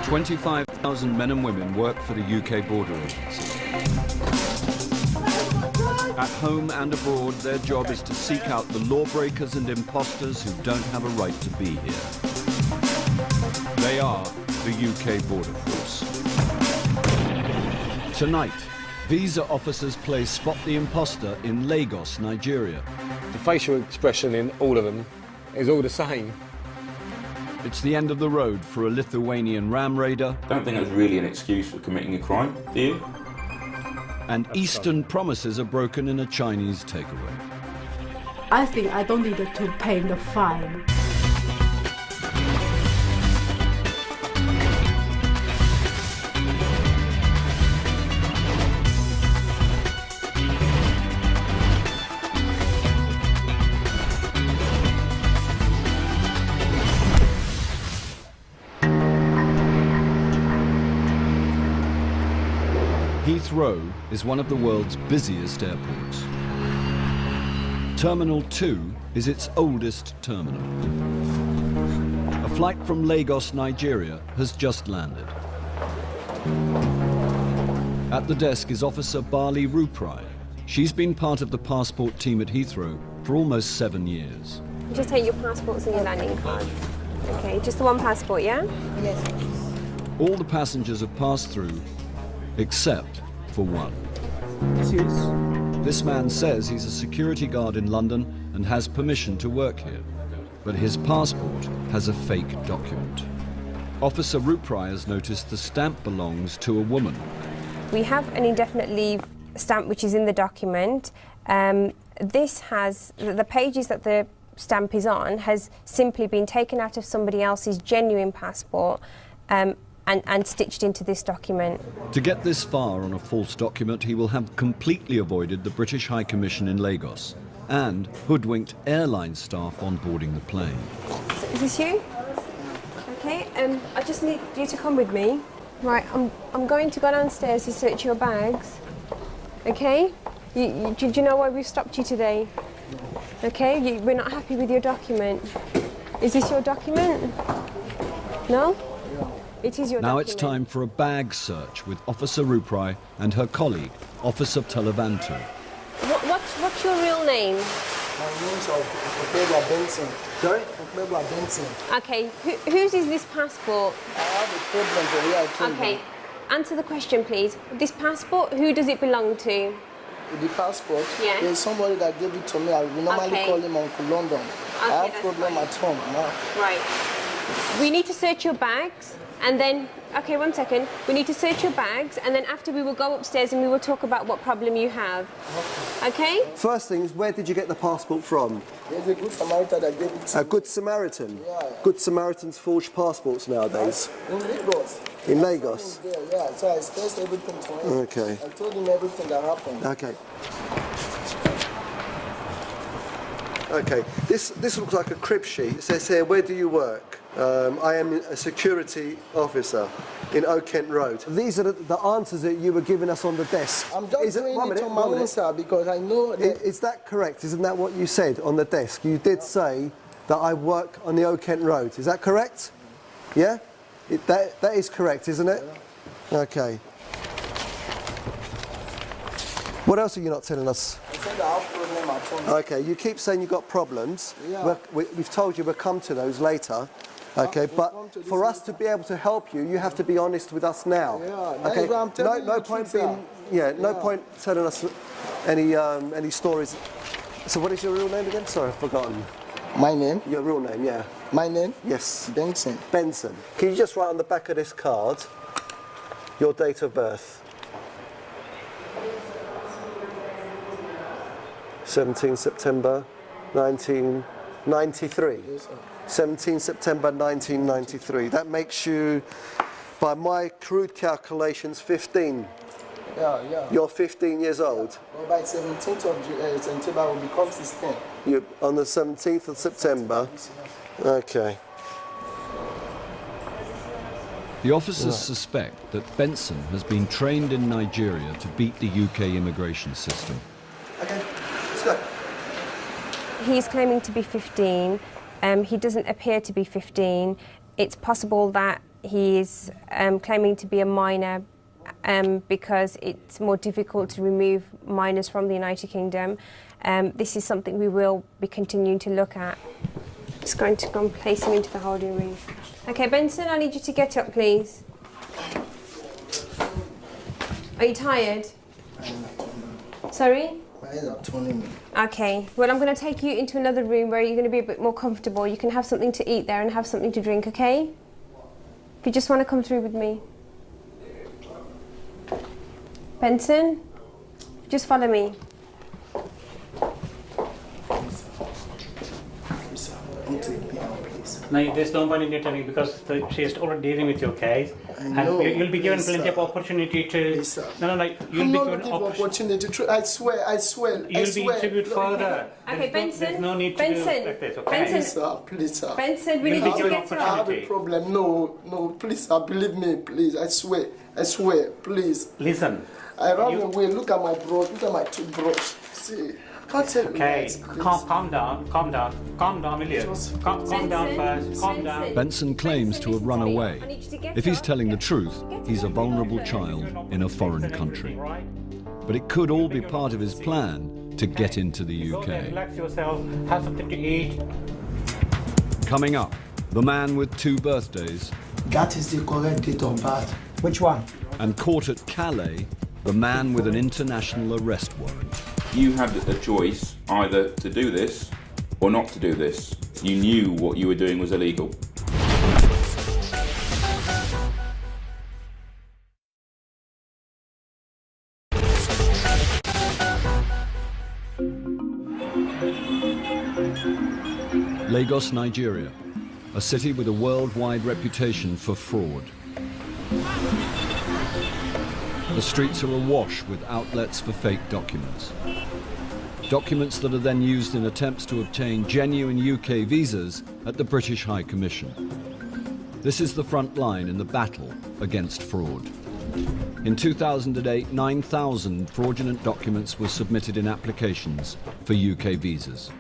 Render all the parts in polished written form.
25,000 men and women work for the UK Border Agency. At home and abroad, their job is to seek out the lawbreakers and imposters who don't have a right to be here. They are the UK Border Force. Tonight, visa officers play Spot the Imposter in Lagos, Nigeria. The facial expression in all of them is all the same. It's the end of the road for a Lithuanian ram raider. I don't think that's really an excuse for committing a crime, do you? And Eastern promises are broken in a Chinese takeaway. I think I don't need to pay the fine. Heathrow is one of the world's busiest airports. Terminal 2 is its oldest terminal. A flight from Lagos, Nigeria has just landed. At the desk is Officer Bali Ruprai. She's been part of the passport team at Heathrow for almost 7 years. Just take your passports and your landing card. Okay, just the one passport, yeah? Yes. All the passengers have passed through, except for one. This man says he's a security guard in London and has permission to work here, but his passport has a fake document. Officer Ruprai has noticed the stamp belongs to a woman. We have an indefinite leave stamp which is in the document. This has, the pages that the stamp is on has simply been taken out of somebody else's genuine passport and stitched into this document. To get this far on a false document, he will have completely avoided the British High Commission in Lagos and hoodwinked airline staff on boarding the plane. So is this you? Okay, I just need you to come with me. Right, I'm going to go downstairs to search your bags. Okay? Do you know why we've stopped you today? Okay, we're not happy with your document. Is this your document? No? It is your Now document. it's time for a bag search with Officer Ruprai and her colleague, Officer Talavantu. What's your real name? My name is Okpebwa Benson. Sorry? Okpebwa Benson. Okay, whose is this passport? I have a problem for here. I told Okay, you. answer the question, please. This passport, who does it belong to? The passport, Yes. there's somebody that gave it to me. We normally Okay. call him Uncle London. I have that's problem fine. at home now. Right. We need to search your bags, and then, okay, 1 second. We need to search your bags, and then after we will go upstairs and we will talk about what problem you have. Okay? First thing is, where did you get the passport from? There's a good Samaritan that gave it to A me. Good Samaritan? Yeah. Good Samaritans forge passports nowadays. In Lagos. In Lagos? Yeah, yeah. So I expressed everything to him. Okay. I told him everything that happened. Okay. Okay, this looks like a crib sheet. It says here, where do you work? I am a security officer in Oak Kent Road. These are the answers that you were giving us on the desk. I'm just doing it on my own, sir, because I know that... Is that correct? Isn't that what you said on the desk? You did say that I work on the Oak Kent Road. Is that correct? Yeah? That is correct, isn't it? Yeah. Okay. What else are you not telling us? I said I have problem at home. Okay, you keep saying you've got problems. Yeah. We've told you we'll come to those later. Okay, We'll but come to this for us later. to be able to help you, you have to be honest with us now. Yeah, that Okay. is why I'm telling you no the point truth, being. sir. Yeah. No Yeah. point telling us any stories. So, what is your real name again? Sorry, I've forgotten. My name? Your real name, yeah. My name? Yes. Benson. Benson. Can you just write on the back of this card your date of birth? 17 September 1993. Yes, sir. 17 September 1993. That makes you, by my crude calculations, 15. Yeah, yeah. You're 15 years old. Well, by 17th of September, I will become 16. You on the 17th of September. Okay. The officers suspect that Benson has been trained in Nigeria to beat the UK immigration system. Okay. Let's go. He's claiming to be 15. He doesn't appear to be 15. It's possible that he is claiming to be a minor because it's more difficult to remove minors from the United Kingdom. This is something we will be continuing to look at. Just going to go and place him into the holding room. Okay, Benson, I need you to get up, please. Are you tired? Sorry? My head are turning me. Okay, well, I'm going to take you into another room where you're going to be a bit more comfortable. You can have something to eat there and have something to drink, okay? If you just want to come through with me. Benson, just follow me. Don't take me out, please. No, there's no point in returning because she is already dealing with your case. know, and you'll be given please, plenty of sir. opportunity to... Please, sir. No, you'll I'm be not given looking for opportunity. I swear. You'll be interviewed further. Okay, Benson. There's no need to do like this, okay? Benson. Please, sir. Please, sir. Benson, we You'll need be you to given get I up. have a problem. No, please, sir. Believe me, please. I swear, please. Listen. I ran away. Look at my brush. Look at my toothbrush. See, I can't tell you Okay, guys, please. calm down, William. Calm down first, calm down. Benson claims to have run away. If he's telling the truth, he's a vulnerable child in a foreign country. But it could all be part of his plan to get into the Go there, UK. relax yourself, have something to eat. Coming up, the man with 2 birthdays, That is the correct date of birth. Which one? and caught at Calais, the man with an international arrest warrant. You had a choice either to do this or not to do this. You knew what you were doing was illegal. Lagos, Nigeria, a city with a worldwide reputation for fraud. The streets are awash with outlets for fake documents. Documents that are then used in attempts to obtain genuine UK visas at the British High Commission. This is the front line in the battle against fraud. In 2008, 9,000 fraudulent documents were submitted in applications for UK visas.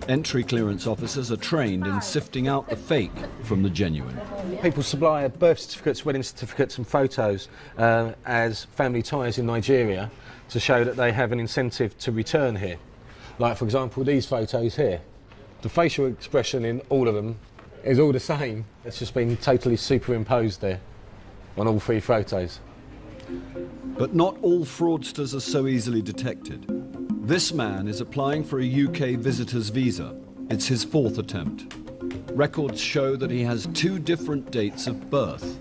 Entry clearance officers are trained in sifting out the fake from the genuine. People supply birth certificates, wedding certificates and photos as family ties in Nigeria to show that they have an incentive to return here. Like, for example, these photos here. The facial expression in all of them is all the same. It's just been totally superimposed there on all 3 photos. But not all fraudsters are so easily detected. This man is applying for a UK visitor's visa. It's his 4th attempt. Records show that he has 2 different dates of birth.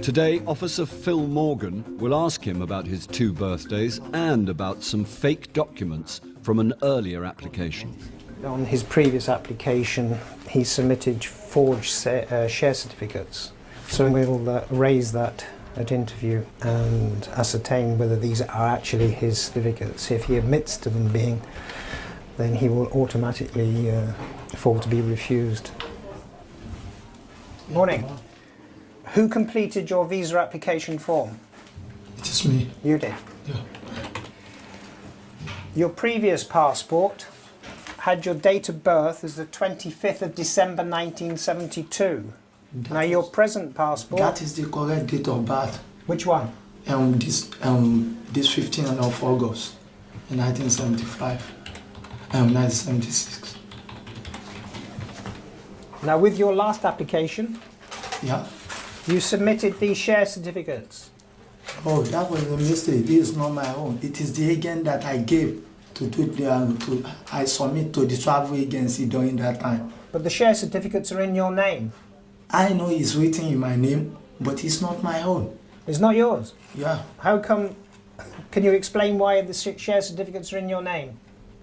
Today, Officer Phil Morgan will ask him about his 2 birthdays and about some fake documents from an earlier application. On his previous application, he submitted forged share certificates. So we'll raise that at interview and ascertain whether these are actually his certificates. If he admits to them being, then he will automatically fall to be refused. Morning. Who completed your visa application form? It is me. You did. Yeah. Your previous passport had your date of birth as the 25th of December 1972. Now your present passport... That is the correct date of birth. Which one? This 15th of August, in 1975, 1976. Now with your last application, Yeah. you submitted these share certificates. Oh, that was a mistake. This is not my own. It is the agent that I gave I submit to the travel agency during that time. But the share certificates are in your name. I know it's written in my name, but it's not my own. It's not yours. Yeah, How come? Can you explain why the share certificates are in your name?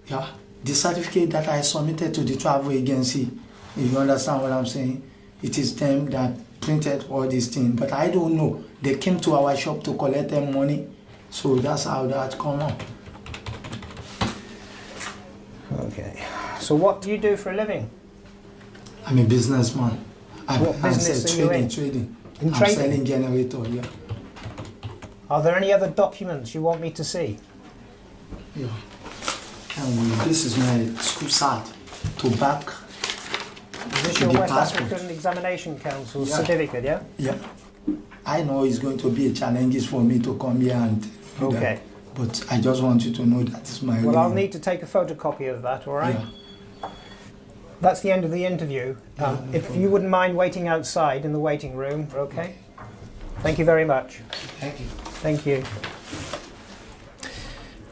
yeah. The certificate that I submitted to the travel agency, if you understand what I'm saying, it is them that printed all these things. But I don't know. They came to our shop to collect them money, so that's how that come up. Okay. So what do you do for a living? I'm a businessman. What business are you in? Trading. In I'm trading? selling generator, yeah. Are there any other documents you want me to see? Yeah. And this is my school cert to back Is this your the West passport. African Examination Council Yeah. certificate, yeah? Yeah. I know it's going to be a challenge for me to come here and do Okay. that, but I just want you to know that is my Well, I'll real- need to take a photocopy of that, all right? Yeah. That's the end of the interview. If you wouldn't mind waiting outside in the waiting room, okay? Thank you very much. Thank you. Thank you.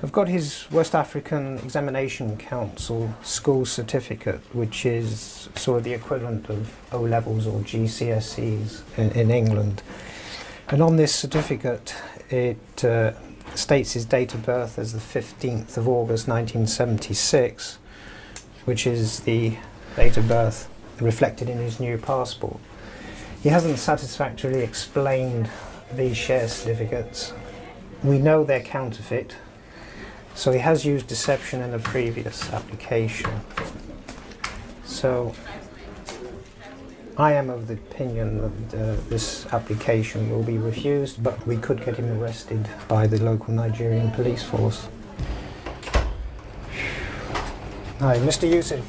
I've got his West African Examination Council school certificate, which is sort of the equivalent of O-levels or GCSEs in England. And on this certificate, it states his date of birth as the 15th of August 1976, which is the date of birth reflected in his new passport. He hasn't satisfactorily explained these share certificates. We know they're counterfeit, so he has used deception in a previous application. So I am of the opinion that this application will be refused, but we could get him arrested by the local Nigerian police force. Hi, Mr. Yusuf.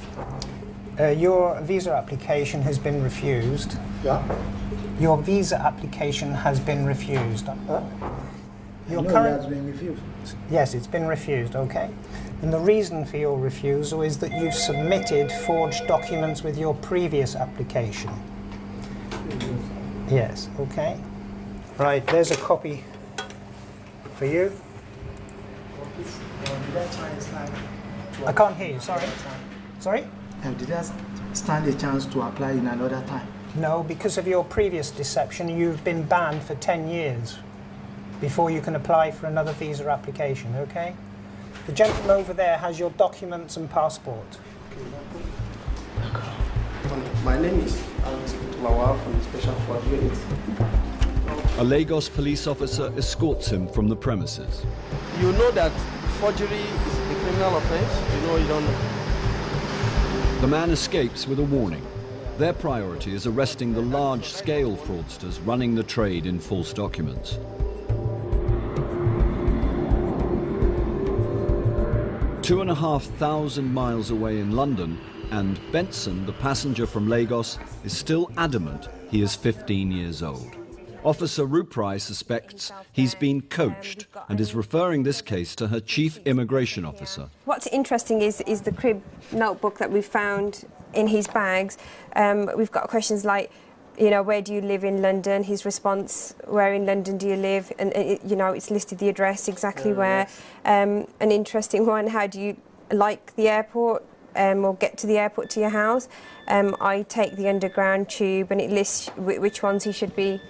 Your visa application has been refused. Yeah. Your visa application has been refused. Your No, it has been refused. Yes, it's been refused, okay. And the reason for your refusal is that you submitted forged documents with your previous application. Yes, okay. Right, there's a copy for you. I can't hear you, sorry. Sorry? Did I stand a chance to apply in another time? No, because of your previous deception, you've been banned for 10 years before you can apply for another visa application, okay? The gentleman over there has your documents and passport. My name is Lawal from the Special Force Unit. A Lagos police officer escorts him from the premises. You know that forgery is a criminal offense? You don't know. The man escapes with a warning. Their priority is arresting the large-scale fraudsters running the trade in false documents. Two and a half thousand miles away in London, and Benson, the passenger from Lagos, is still adamant he is 15 years old. Officer Ruprai suspects he's been coached and is referring this case to her chief immigration officer. What's interesting is the crib notebook that we found in his bags. We've got questions like, you know, where do you live in London? His response, where in London do you live? And, you know, it's listed the address exactly where. An interesting one, how do you like the airport or get to the airport to your house? I take the underground tube, and it lists which ones he should be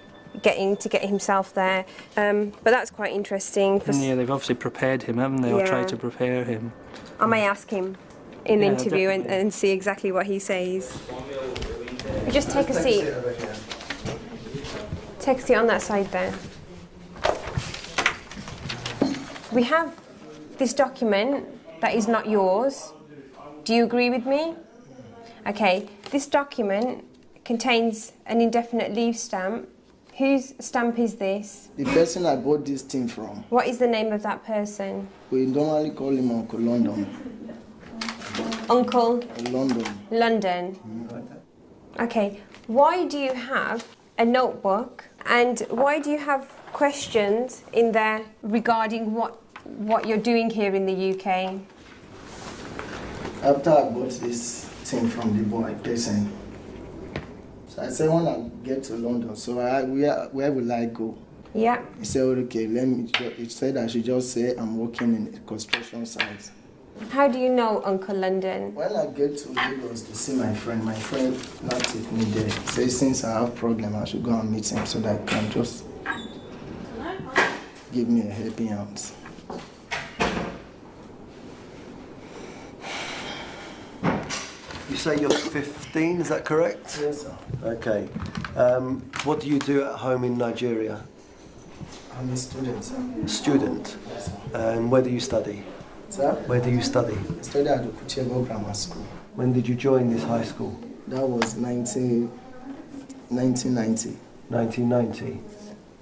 getting to get himself there. But that's quite interesting. Yeah, they've obviously prepared him, haven't they? Or tried to prepare him. I may ask him in the interview and see exactly what he says. You just take a seat. Take a seat on that side there. We have this document that is not yours. Do you agree with me? Okay, this document contains an indefinite leave stamp. Whose stamp is this? The person I bought this thing from. What is the name of that person? We normally call him Uncle London. Uncle? London. London. Okay, why do you have a notebook and why do you have questions in there regarding what you're doing here in the UK? After I bought this thing from the boy, person, so I said when I get to London, so where will I go? Yeah. He said, okay, he said I should just say I'm working in a construction site. How do you know Uncle London? When I get to Lagos to see my friend now take me there. Say since I have problem, I should go and meet him so that he can just give me a helping hand. You say you're 15, is that correct? Yes, sir. Okay. What do you do at home in Nigeria? I'm a student, sir. Student? Yes, sir. And where do you study? Sir? Where do you study? I studied at the Kuchego Grammar School. When did you join this high school? That was 1990. 1990?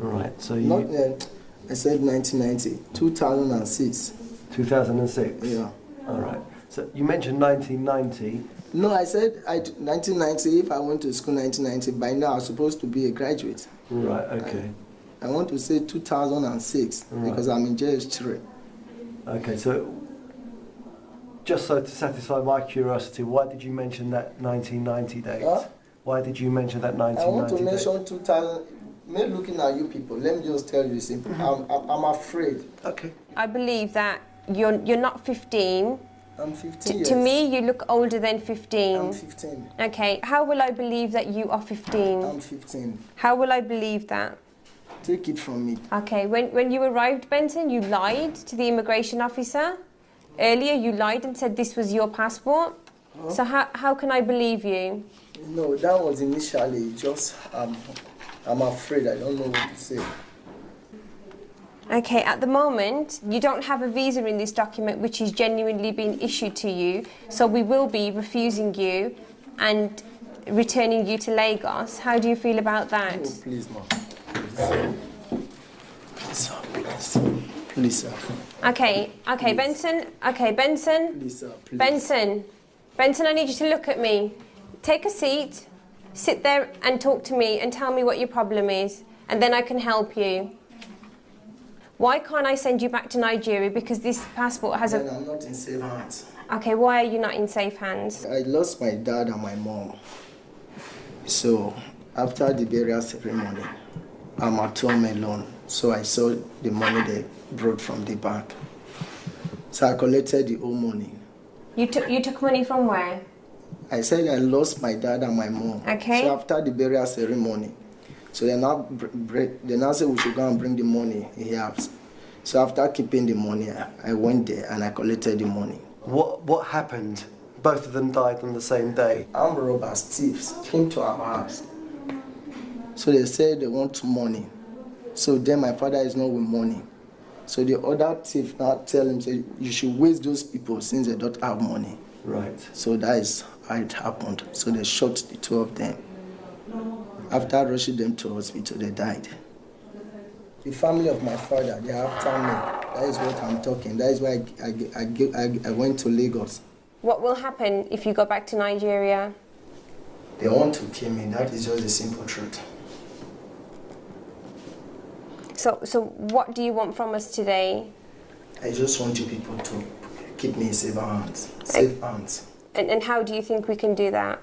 All right, so you... Not, I said 1990. 2006. 2006? Yeah. All right. So you mentioned 1990. No, I said 1990. If I went to school 1990, by now I was supposed to be a graduate. Right, okay. I want to say 2006 because I'm in JS3. Okay, so just so to satisfy my curiosity, why did you mention that 1990 date? Huh? Why did you mention that 1990 I want to date? mention 2000. Me looking at you people, let me just tell you simple. I'm afraid. Okay. I believe that you're not 15. I'm 15 years. To me, you look older than 15. I'm 15. Okay, how will I believe that you are 15? I'm 15. How will I believe that? Take it from me. Okay, when you arrived, Benson, you lied to the immigration officer. Earlier, you lied and said this was your passport. Huh? So how can I believe you? No, that was initially just, I'm afraid. I don't know what to say. Okay, at the moment, you don't have a visa in this document which is genuinely being issued to you, so we will be refusing you and returning you to Lagos. How do you feel about that? Oh, please, ma'am. Please, sir. Okay, Benson. Okay, Benson. Please, sir. Please. Benson, I need you to look at me. Take a seat, sit there and talk to me and tell me what your problem is, and then I can help you. Why can't I send you back to Nigeria? Because this passport has I'm not in safe hands. Okay, why are you not in safe hands? I lost my dad and my mom. So, after the burial ceremony, I'm at home alone. So I saw the money they brought from the bank. So I collected the whole money. You took money from where? I said I lost my dad and my mom. Okay. So after the burial ceremony, so they now said we should go and bring the money he has. So after keeping the money, I went there and I collected the money. What happened? Both of them died on the same day. Armed robbers, thieves, came to our house. So they said they want money. So then my father is not with money. So the other thief now tell him, say, you should waste those people since they don't have money. Right. So that is how it happened. So they shot the two of them. After rushing them to hospital, they died. The family of my father, they are after me. That is what I'm talking. That is why I went to Lagos. What will happen if you go back to Nigeria? They want to kill me. That is just the simple truth. So what do you want from us today? I just want you people to keep me in safe hands. Safe hands. And how do you think we can do that?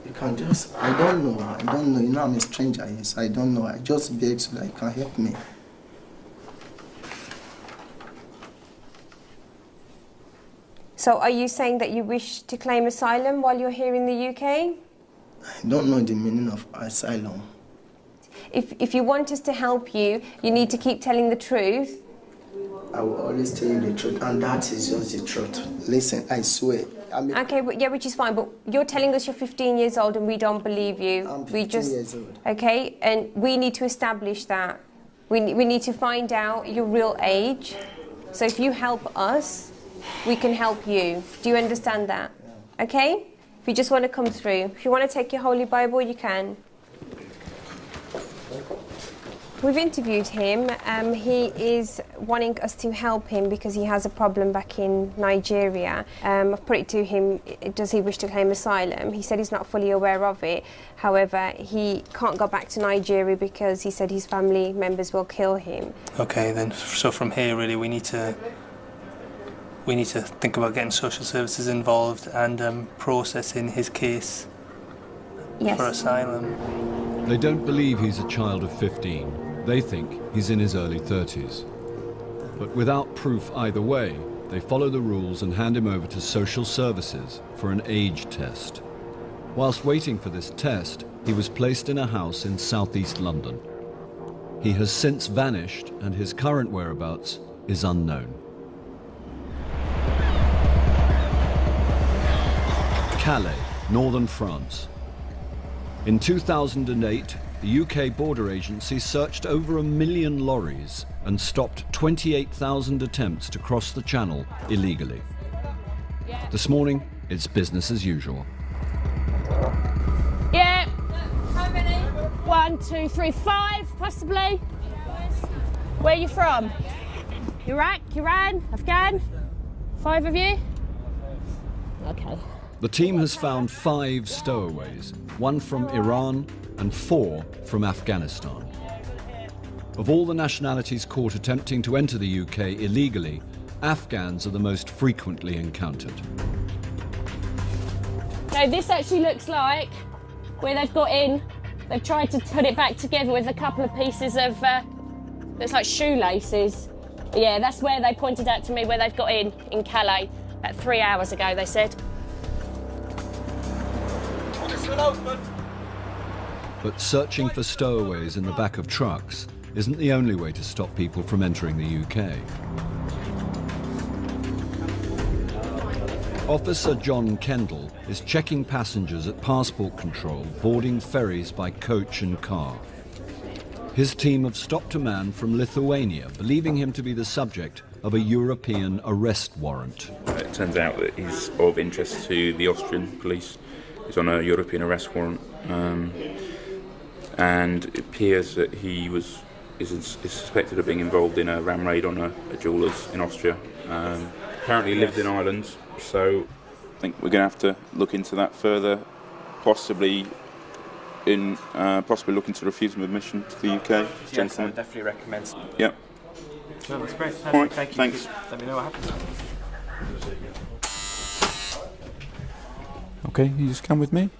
You can just, I don't know. You know, I'm a stranger here, so I don't know. I just beg so that you can help me. So are you saying that you wish to claim asylum while you're here in the UK? I don't know the meaning of asylum. If you want us to help you, you need to keep telling the truth. I will always tell you the truth, and that is just the truth. Listen, I swear. Okay, which is fine, but you're telling us you're 15 years old and we don't believe you. I'm 15 years old. Okay, and we need to establish that. We need to find out your real age. So if you help us, we can help you. Do you understand that? Yeah. Okay? If you just want to come through. If you want to take your Holy Bible, you can. We've interviewed him. He is wanting us to help him because he has a problem back in Nigeria. I've put it to him, does he wish to claim asylum? He said he's not fully aware of it. However, he can't go back to Nigeria because he said his family members will kill him. Okay, then, so from here, really, we need to think about getting social services involved and processing his case for asylum. They don't believe he's a child of 15. They think he's in his early 30s. But without proof either way, they follow the rules and hand him over to social services for an age test. Whilst waiting for this test, he was placed in a house in southeast London. He has since vanished and his current whereabouts is unknown. Calais, northern France. In 2008, the UK Border Agency searched over 1 million lorries and stopped 28,000 attempts to cross the channel illegally. This morning, it's business as usual. Yeah. How many? 1, 2, 3, 5, possibly. Where are you from? Iraq, Iran, Afghan? 5 of you? Okay. The team has found 5 stowaways, 1 from Iran and 4 from Afghanistan. Of all the nationalities caught attempting to enter the UK illegally, Afghans are the most frequently encountered. So this actually looks like where they've got in. They've tried to put it back together with a couple of pieces of, looks like shoelaces. Yeah, that's where they pointed out to me where they've got in Calais, about 3 hours ago, they said. But searching for stowaways in the back of trucks isn't the only way to stop people from entering the UK. Officer John Kendall is checking passengers at passport control boarding ferries by coach and car. His team have stopped a man from Lithuania, believing him to be the subject of a European arrest warrant. It turns out that he's of interest to the Austrian police. He's on a European arrest warrant, and it appears that he is suspected of being involved in a ram raid on a jeweller's in Austria. Apparently lived in Ireland, so I think we're going to have to look into that further, possibly looking to refuse him admission to the UK. Yes, gentlemen. I would definitely recommend. Yep. No, that's great. All right, Thank you. thanks. Let me know what happens. Okay, you just come with me,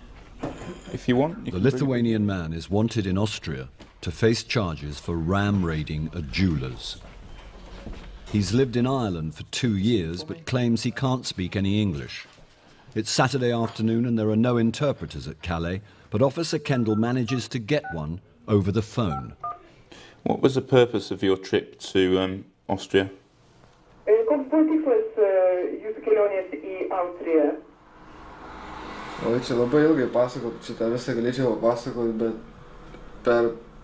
if you want. The Lithuanian man is wanted in Austria to face charges for ram raiding a jeweller's. He's lived in Ireland for 2 years, but claims he can't speak any English. It's Saturday afternoon and there are no interpreters at Calais, but Officer Kendall manages to get one over the phone. What was the purpose of your trip to Austria? O, čia labai ilgai pasakot, šitą visą galėčiau papasakot, bet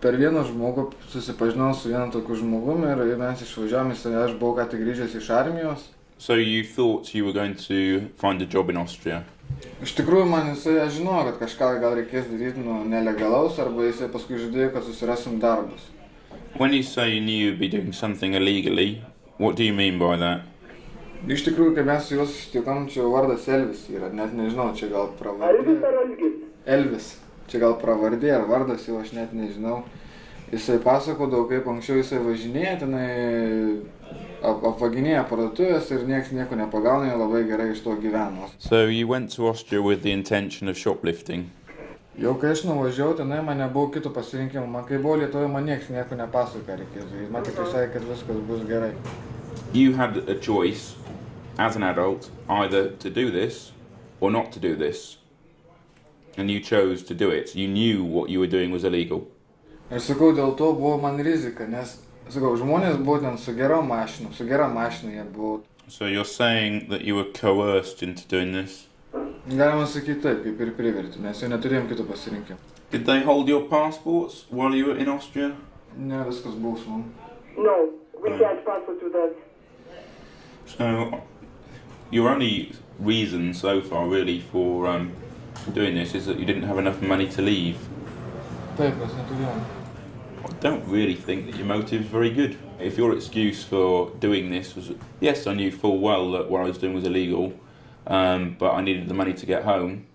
per vieną žmogų susipažinau su vienu tokiu žmogumi ir mes išvažiavome, aš buvau ką tik grįžęs iš armijos. So you thought you were going to find a job in Austria? Iš tikrųjų, aš žinojau, kad kažką gal reikės daryti nelegalaus, arba jisai paskui žadėjo, kad susirasim darbus. When you say you knew you'd be doing something illegally, what do you mean by that? Iš tikrųjų, kai mes su juos susitikom, čia vardas Elvis yra, net nežinau, čia gal pravardė. Elvis. Čia gal pravardė ar vardas, jau aš net nežinau. Jisai pasakodavo, kaip anksčiau jisai važinėja, tenai apvaginėja parduotuvės ir nieks nieko nepagauna, jie labai gerai iš to gyveno. So you went to Austria with the intention of shoplifting? Jau kai aš nuvažiavau, tenai man nebuvo kitų pasirinkimų. Man kai buvo Lietuvoje, man nieks nieko nepasakoja reikėtų. Man tik sakė, kad viskas bus gerai. You had a choice as an adult either to do this or not to do this. And you chose to do it. You knew what you were doing was illegal. Aš sakau, dėl to buvo man rizika, nes, sakau, žmonės buvo ten su gera mašina jie buvo. So you're saying that you were coerced into doing this? Galima sakyti taip, kaip ir privertė, nes jau neturėjom kito pasirinkimo. Did they hold your passports while you were in Austria? Ne, viskas buvo su mum. No, we can't passport to that. So your only reason so far really for doing this is that you didn't have enough money to leave. Taip, mes neturėjom. I don't really think that your motive is very good. If your excuse for doing this was, yes, I knew full well that what I was doing was illegal, but I needed the money to get home,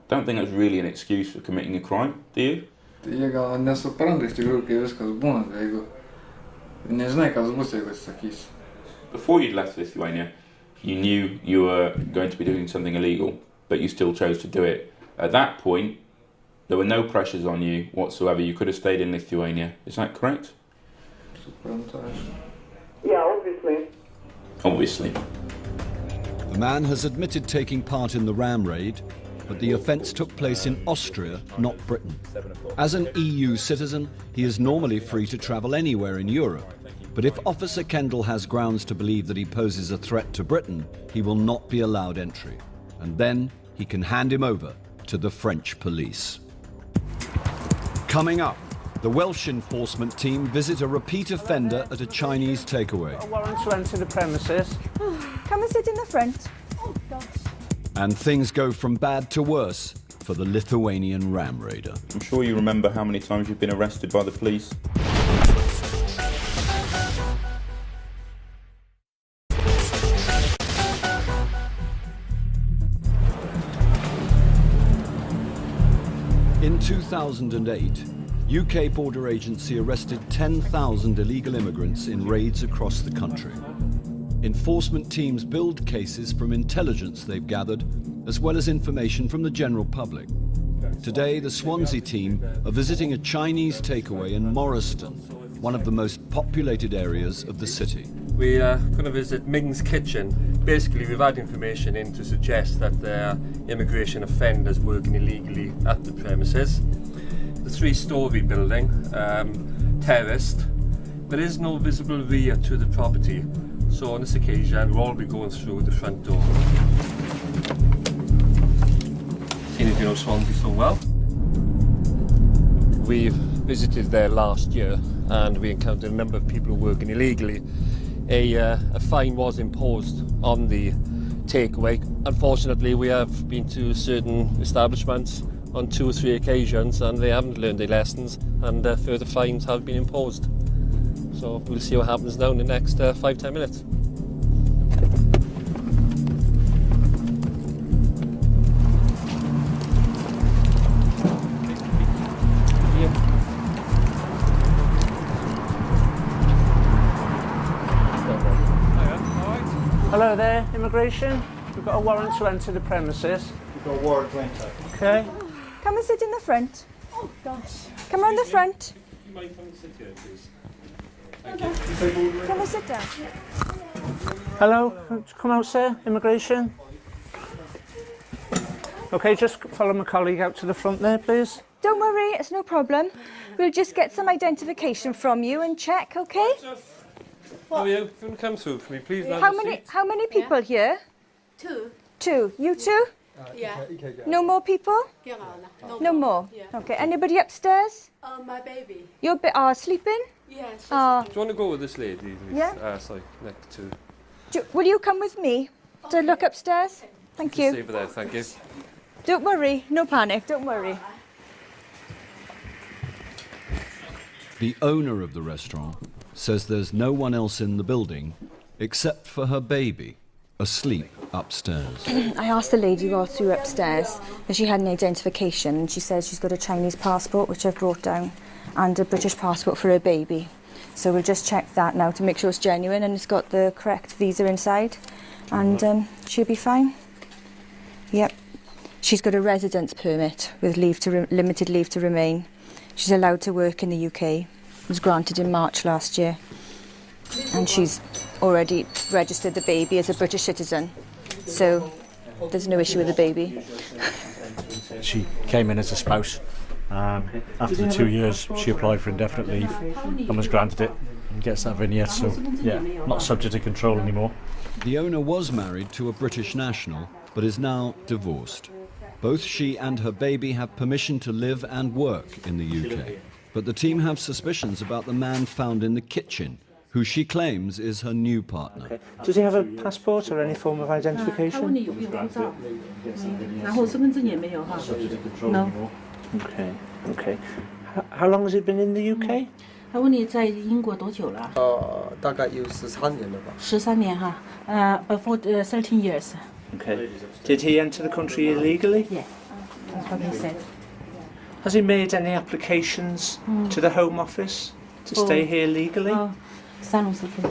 don't think that's really an excuse for committing a crime, do you? Tai jie gal nesupranta iš tikrųjų, kai viskas būna, jeigu nežinai, kas bus, jeigu atsisakysi. Before you'd left Lithuania, you knew you were going to be doing something illegal, but you still chose to do it. At that point, there were no pressures on you whatsoever. You could have stayed in Lithuania. Is that correct? Yeah, obviously. Obviously. The man has admitted taking part in the ram raid, but the offence took place in Austria, not Britain. As an EU citizen, he is normally free to travel anywhere in Europe. But if Officer Kendall has grounds to believe that he poses a threat to Britain, he will not be allowed entry. And then he can hand him over to the French police. Coming up, the Welsh enforcement team visit a repeat offender at a Chinese takeaway. A warrant to enter the premises. Come and sit in the front. Oh, gosh. And things go from bad to worse for the Lithuanian ram raider. I'm sure you remember how many times you've been arrested by the police. 2008, UK Border Agency arrested 10,000 illegal immigrants in raids across the country. Enforcement teams build cases from intelligence they've gathered, as well as information from the general public. Today, the Swansea team are visiting a Chinese takeaway in Morriston, one of the most populated areas of the city. We're going to visit Ming's Kitchen. Basically, we've had information in to suggest that there are immigration offenders working illegally at the premises. The three-storey building, terraced. There is no visible rear to the property, so on this occasion we'll all be going through the front door. Seeing as you know Swansea so well. We've visited there last year and we encountered a number of people working illegally. A fine was imposed on the takeaway. Unfortunately, we have been to certain establishments on 2 or 3 occasions and they haven't learned their lessons, and further fines have been imposed. So we'll see what happens now in the next 5-10 minutes. Hello there, immigration. We've got a warrant to enter the premises. We've got a warrant to enter. Okay. Come and sit in the front. Oh gosh. Come around the front. You might come and sit here, please. Come and sit down. Hello, come out, sir, immigration. Okay, just follow my colleague out to the front there, please. Don't worry, it's no problem. We'll just get some identification from you and check, okay? How are you? Can you come through for me, please? How many people here? 2. 2. You 2? Yeah. No more people? No more? Yeah. Okay, anybody upstairs? My baby. You're sleeping? Yes. Do you want to go with this lady? Yeah. Sorry, next to... Will you come with me to look upstairs? Thank you. Stay over there, thank you. Don't worry, no panic, don't worry. The owner of the restaurant says there's no one else in the building except for her baby, asleep upstairs. I asked the lady whilst we were upstairs if she had any identification, and she says she's got a Chinese passport, which I've brought down, and a British passport for her baby. So we'll just check that now to make sure it's genuine and it's got the correct visa inside, and she'll be fine. Yep. She's got a residence permit with limited leave to remain. She's allowed to work in the UK. It was granted in March last year. And she's already registered the baby as a British citizen. So there's no issue with the baby. She came in as a spouse. After the 2 years, she applied for indefinite leave and was granted it and gets that vignette. So, yeah, not subject to control anymore. The owner was married to a British national, but is now divorced. Both she and her baby have permission to live and work in the UK. But the team have suspicions about the man found in the kitchen, who she claims is her new partner. Okay. Does he have a passport or any form of identification? No. Okay, okay. How long has he been in the UK? 他问你在英国多久了？大概有13年了吧。13年哈，for 13 years. Okay. Did he enter the country illegally? Yeah, that's what he said. Has he made any applications to the Home Office to stay here legally? Asylum seeker.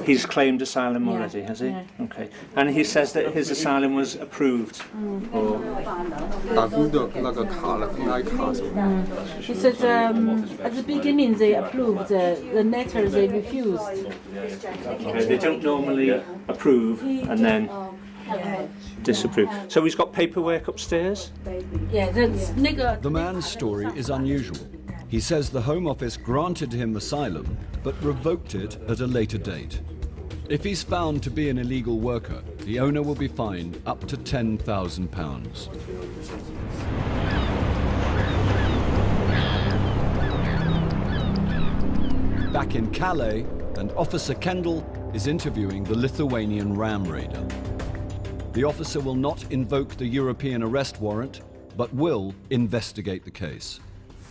He's claimed asylum already, has he? Yeah. Okay. And he says that his asylum was approved. He said at the beginning they approved, the later they refused. Okay. They don't normally approve and then disapprove. So he's got paperwork upstairs? Yeah, that's The man's story is unusual. He says the Home Office granted him asylum, but revoked it at a later date. If he's found to be an illegal worker, the owner will be fined up to £10,000. Back in Calais, and Officer Kendall is interviewing the Lithuanian ram raider. The officer will not invoke the European arrest warrant, but will investigate the case.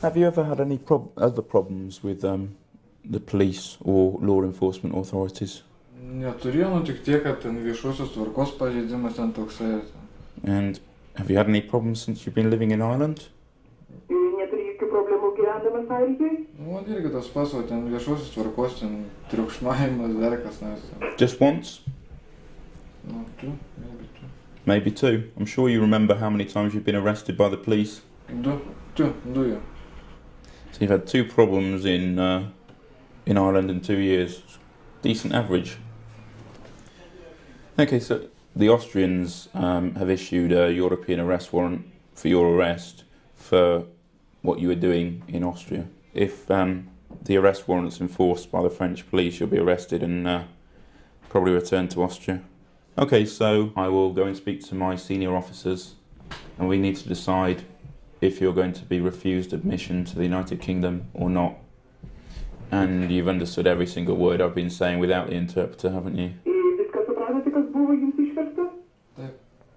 Have you ever had any other problems with the police or law enforcement authorities? Neturėjau, tik tiek, kad ten viešosios tvarkos pažeidimas ten toksai. And have you had any problems since you've been living in Ireland? pas arie? Man irgi tas pats, o ten viešosios tvarkos, ten triukšmavimas, dar kas nors. Just once? No, two, maybe two. Maybe two. I'm sure you remember how many times you've been arrested by the police. Do you? So you've had 2 problems in Ireland in 2 years. Decent average. Okay, so the Austrians have issued a European arrest warrant for your arrest for what you were doing in Austria. If the arrest warrant's enforced by the French police, you'll be arrested and probably returned to Austria. Okay, so I will go and speak to my senior officers, and we need to decide if you're going to be refused admission to the United Kingdom or not. And you've understood every single word I've been saying without the interpreter, haven't you?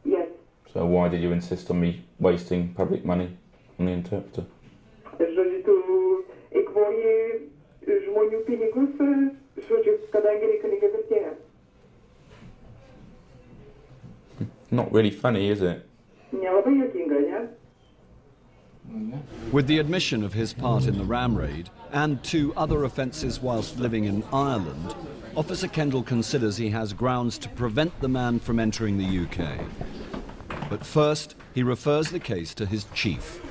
Yes. So why did you insist on me wasting public money on the interpreter? Not really funny, is it? With the admission of his part in the ram raid and 2 other offences whilst living in Ireland, Officer Kendall considers he has grounds to prevent the man from entering the UK. But first, he refers the case to his chief.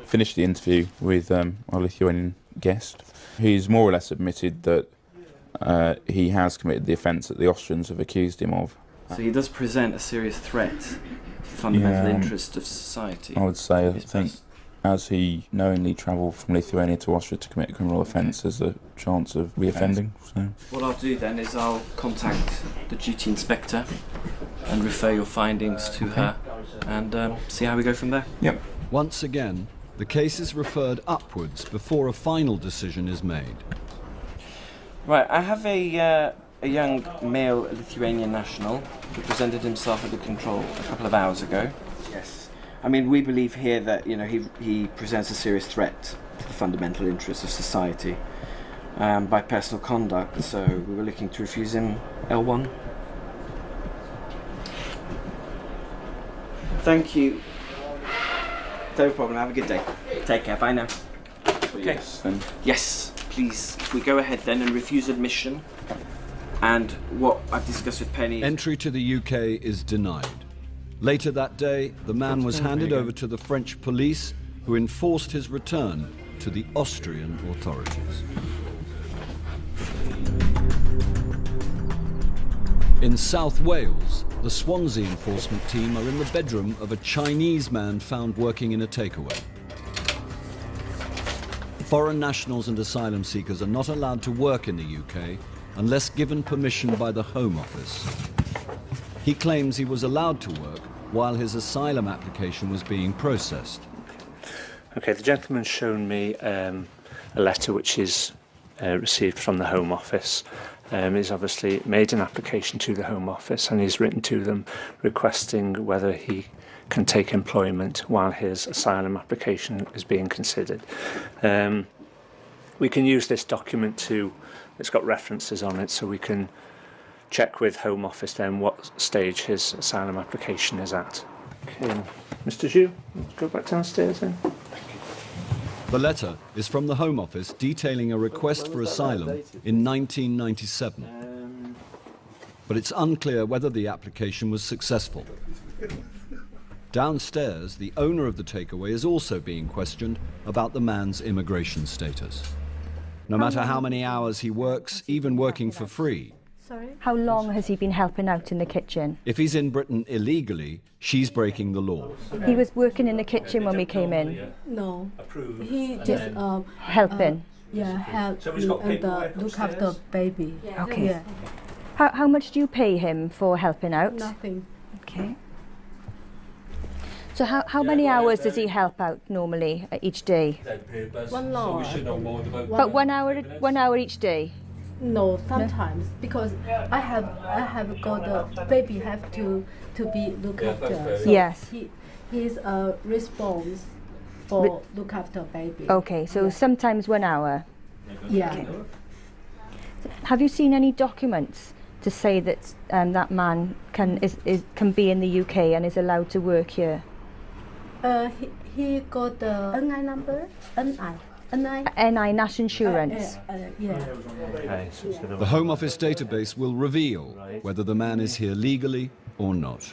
Finished the interview with our Lithuanian guest. He's more or less admitted that he has committed the offence that the Austrians have accused him of. So he does present a serious threat to the fundamental interest of society. I would say, I think, as he knowingly travelled from Lithuania to Austria to commit a criminal offence, there's a chance of reoffending. So. What I'll do then is I'll contact the duty inspector and refer your findings to her and see how we go from there. Yep. Once again, the case is referred upwards before a final decision is made. Right, I have a young male Lithuanian national who presented himself at the control a couple of hours ago. Yes. I mean, we believe here that, you know, he presents a serious threat to the fundamental interests of society by personal conduct, so we were looking to refuse him L1. Thank you. No problem, have a good day. Take care, bye now. Okay. Yes, then. Yes, please, if we go ahead then and refuse admission, and what I've discussed with Penny... Entry to the UK is denied. Later that day, the man was handed over to the French police, who enforced his return to the Austrian authorities. In South Wales, the Swansea enforcement team are in the bedroom of a Chinese man found working in a takeaway. Foreign nationals and asylum seekers are not allowed to work in the UK unless given permission by the Home Office. He claims he was allowed to work while his asylum application was being processed. Okay, the gentleman's shown me a letter which is received from the Home Office. He's obviously made an application to the Home Office and he's written to them requesting whether he can take employment while his asylum application is being considered. We can use this document to, it's got references on it, so we can check with Home Office then what stage his asylum application is at. Okay, Mr. Zhu, go back downstairs then. The letter is from the Home Office detailing a request for asylum in 1997. But it's unclear whether the application was successful. Downstairs, the owner of the takeaway is also being questioned about the man's immigration status. No matter how many hours he works, even working for free. Sorry? How long has he been helping out in the kitchen? If he's in Britain illegally, she's breaking the law. He was working in the kitchen when we came in? No. He just helping? Help and look after baby. Okay. Yeah. How much do you pay him for helping out? Nothing. Okay. So how many hours does he help out normally each day? 1 hour. But 1 hour each day? No, sometimes because I have got a baby have to be looked after. So yes. He's a response for look after baby. Okay, so sometimes 1 hour. Yeah. Okay. Have you seen any documents to say that that man can be in the UK and is allowed to work here? He got the NI number. NI. NI National Insurance. Okay, so it's The Home Office database will reveal whether the man is here legally or not.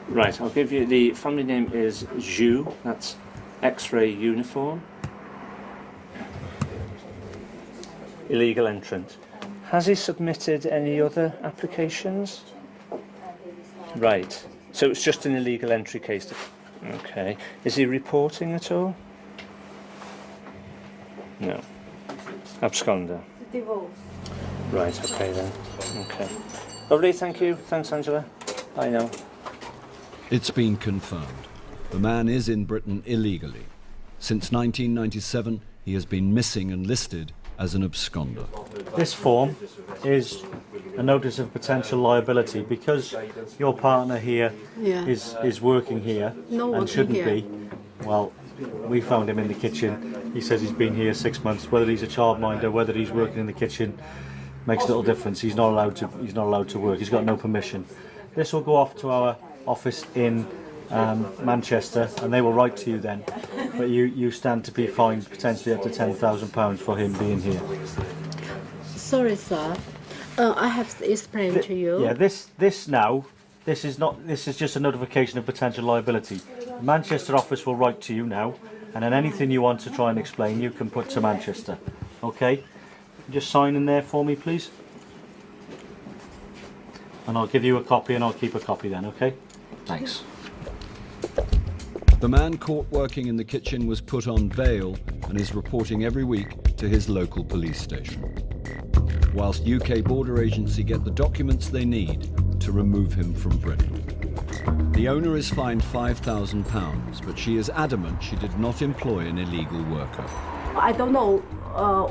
Right, I'll give you the family name is Zhu, that's X-ray uniform. Illegal entrant. Has he submitted any other applications? Right, so it's just an illegal entry case. Okay, is he reporting at all? No. Absconder. Divorce. Right, okay then. Okay. Lovely, thank you. Thanks, Angela. Bye now. It's been confirmed. The man is in Britain illegally. Since 1997, he has been missing and listed as an absconder. This form is a notice of potential liability because your partner here is working here and shouldn't be. Well, we found him in the kitchen. He says he's been here 6 months. Whether he's a childminder, whether he's working in the kitchen, makes little difference. He's not allowed to. He's not allowed to work. He's got no permission. This will go off to our office in Manchester, and they will write to you then. But you stand to be fined potentially up to £10,000 for him being here. Sorry, sir. I have to explain to you. Yeah, this is just a notification of potential liability. The Manchester office will write to you now, and then anything you want to try and explain, you can put to Manchester. Okay? Just sign in there for me, please. And I'll give you a copy, and I'll keep a copy then. Okay? Thanks. The man caught working in the kitchen was put on bail and is reporting every week to his local police station, whilst UK border agency get the documents they need to remove him from Britain. The owner is fined £5,000, but she is adamant she did not employ an illegal worker. I don't know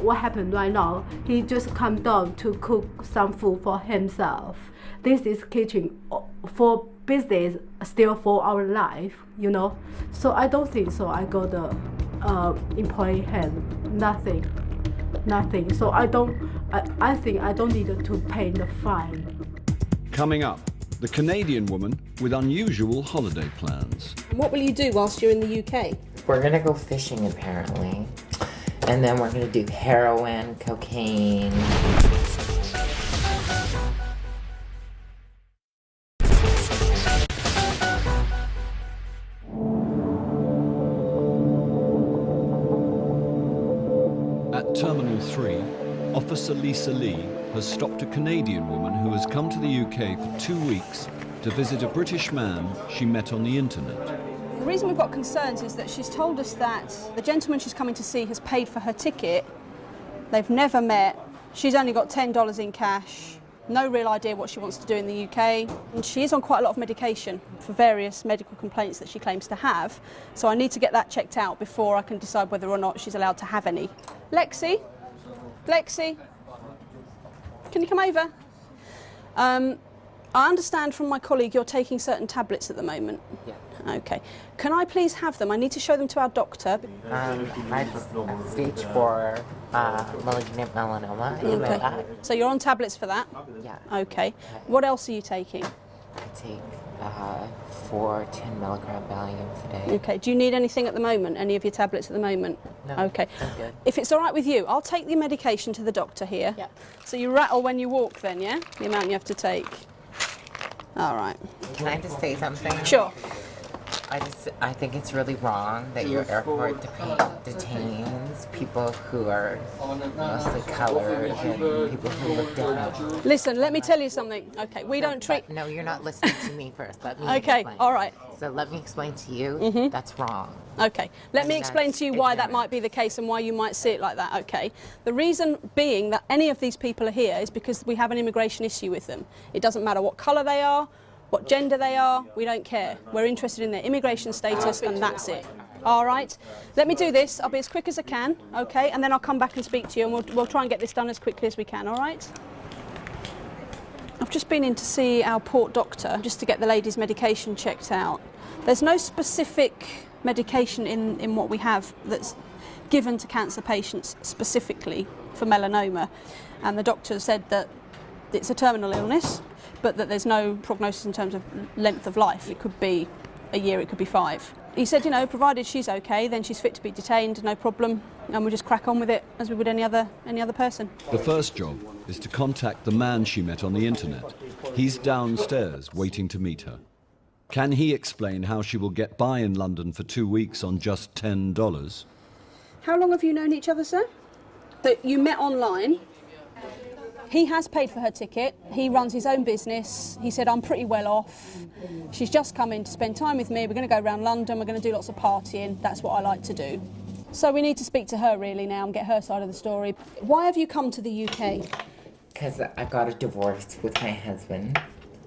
what happened right now. He just come down to cook some food for himself. This is kitchen for business, still for our life, you know. So I don't think so. I got to employ him. Nothing. So I think I don't need to pay the fine. Coming up, the Canadian woman with unusual holiday plans. What will you do whilst you're in the UK? We're gonna go fishing apparently. And then we're gonna do heroin, cocaine. At Terminal 3, Officer Lisa Lee has stopped a Canadian woman who has come to the UK for 2 weeks to visit a British man she met on the internet. The reason we've got concerns is that she's told us that the gentleman she's coming to see has paid for her ticket. They've never met. She's only got $10 in cash. No real idea what she wants to do in the UK. And she is on quite a lot of medication for various medical complaints that she claims to have. So I need to get that checked out before I can decide whether or not she's allowed to have any. Lexi? Can you come over? I understand from my colleague you're taking certain tablets at the moment. Yeah. Okay. Can I please have them? I need to show them to our doctor. Stage 4 malignant melanoma. Okay. So you're on tablets for that? Yeah. Okay. What else are you taking? I take 4 10 milligram Valiums a day. Okay. Do you need anything at the moment? Any of your tablets at the moment? No. Okay. I'm good. If it's all right with you, I'll take the medication to the doctor here. Yeah. So you rattle when you walk then, yeah? The amount you have to take. All right. Can I just say something? Sure. I think it's really wrong that your airport detains people who are mostly colored and people who look different. Listen, let me tell you something. Okay, we don't treat... No, you're not listening to me first. Let me Okay, explain. all right. So let me explain to you, that's wrong. Okay, let me explain to you why that might be the case and why you might see it like that, okay? The reason being that any of these people are here is because we have an immigration issue with them. It doesn't matter what colour they are, what gender they are, we don't care. We're interested in their immigration status and that's it. All right? Let me do this. I'll be as quick as I can, okay? And then I'll come back and speak to you and we'll try and get this done as quickly as we can, all right? I've just been in to see our port doctor just to get the lady's medication checked out. There's no specific medication in what we have that's given to cancer patients specifically for melanoma. And the doctor said that it's a terminal illness, but that there's no prognosis in terms of length of life. It could be a year, it could be 5. He said, you know, provided she's okay, then she's fit to be detained, no problem, and we'll just crack on with it as we would any other person. The first job is to contact the man she met on the internet. He's downstairs waiting to meet her. Can he explain how she will get by in London for 2 weeks on just $10? How long have you known each other, sir? That you met online. He has paid for her ticket. He runs his own business. He said, I'm pretty well off. She's just come in to spend time with me. We're going to go around London. We're going to do lots of partying. That's what I like to do. So we need to speak to her really now and get her side of the story. Why have you come to the UK? Because I got a divorce with my husband.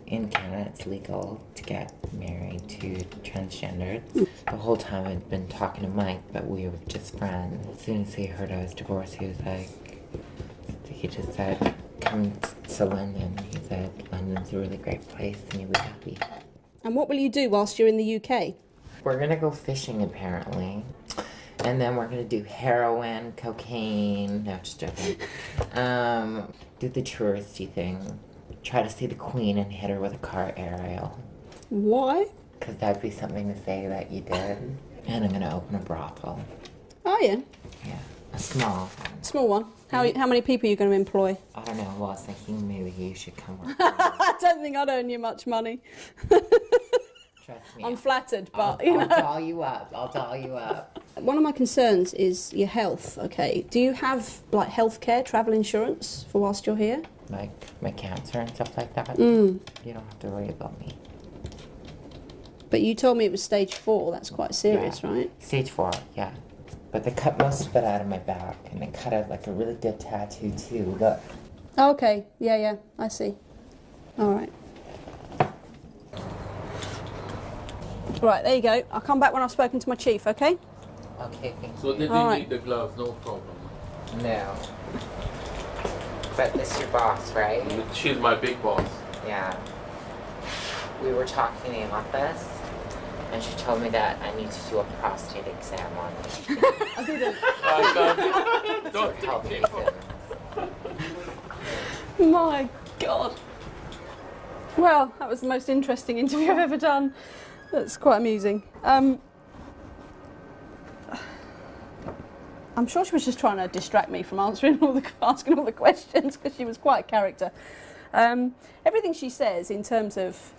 In Canada, it's legal to get married to transgenders. The whole time I'd been talking to Mike, but we were just friends. As soon as he heard I was divorced, he just said, come to London. He said, London's a really great place and you'll be happy. And what will you do whilst you're in the UK? We're gonna go fishing apparently. And then we're gonna do heroin, cocaine, no, just joking. Do the touristy thing. Try to see the Queen and hit her with a car aerial. Why? Because that'd be something to say that you did. And I'm gonna open a brothel. Oh yeah? Yeah, a small. Small one? How many people are you going to employ? I don't know, well, I was thinking maybe you should come work. I don't think I'd earn you much money. Trust me. I'm flattered, but I'll doll you up. I'll doll you up. One of my concerns is your health, okay? Do you have, like, healthcare, travel insurance for whilst you're here? Like my cancer and stuff like that? Mm. You don't have to worry about me. But you told me it was stage 4. That's quite serious, Yeah. right? Stage 4, yeah. But they cut most of it out of my back, and they cut out like a really good tattoo too. Look. Oh, okay. Yeah, I see. All right. Right, there you go. I'll come back when I've spoken to my chief, okay? Okay, thank you. So they didn't need the gloves, no problem. No. But this is your boss, right? She's my big boss. Yeah. We were talking in the office, and she told me that I need to do a prostate exam on me. I didn't. Don't help me soon. My God. Well, that was the most interesting interview I've ever done. That's quite amusing. I'm sure she was just trying to distract me from asking all the questions because she was quite a character. Everything she says in terms of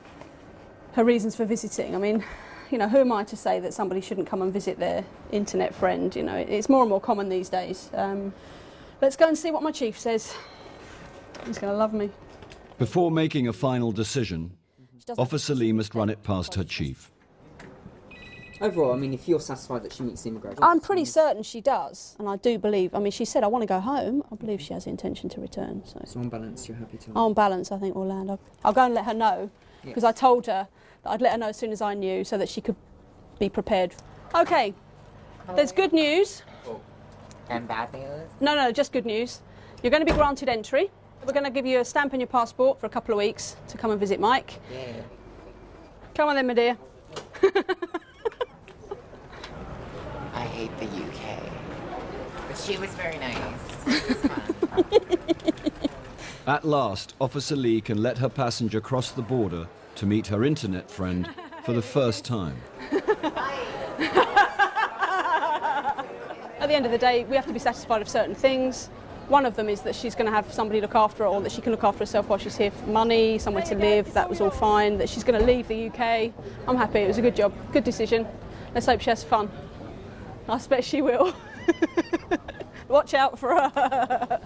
her reasons for visiting, I mean, you know, who am I to say that somebody shouldn't come and visit their internet friend? You know, it's more and more common these days. Let's go and see what my chief says. He's going to love me. Before making a final decision, Officer Lee must run it past her chief. Overall, I mean, if you're satisfied that she meets the immigration... I'm pretty certain she does, and I do believe, I mean, she said, I want to go home. I believe she has the intention to return. So on balance, you're happy to... On balance, I think we'll land up. I'll go and let her know, because I told her that I'd let her know as soon as I knew, so that she could be prepared. Okay, there's good news. And bad news? No, just good news. You're going to be granted entry. We're going to give you a stamp in your passport for a couple of weeks to come and visit Mike. Yeah. Come on then, my dear. I hate the UK. But she was very nice. It was fun. At last, Officer Lee can let her passenger cross the border to meet her internet friend for the first time. At the end of the day, we have to be satisfied with certain things. One of them is that she's going to have somebody look after her, or that she can look after herself while she's here. Money, somewhere to live, that was all fine. That she's going to leave the UK. I'm happy, it was a good job, good decision. Let's hope she has fun. I expect she will. Watch out for her.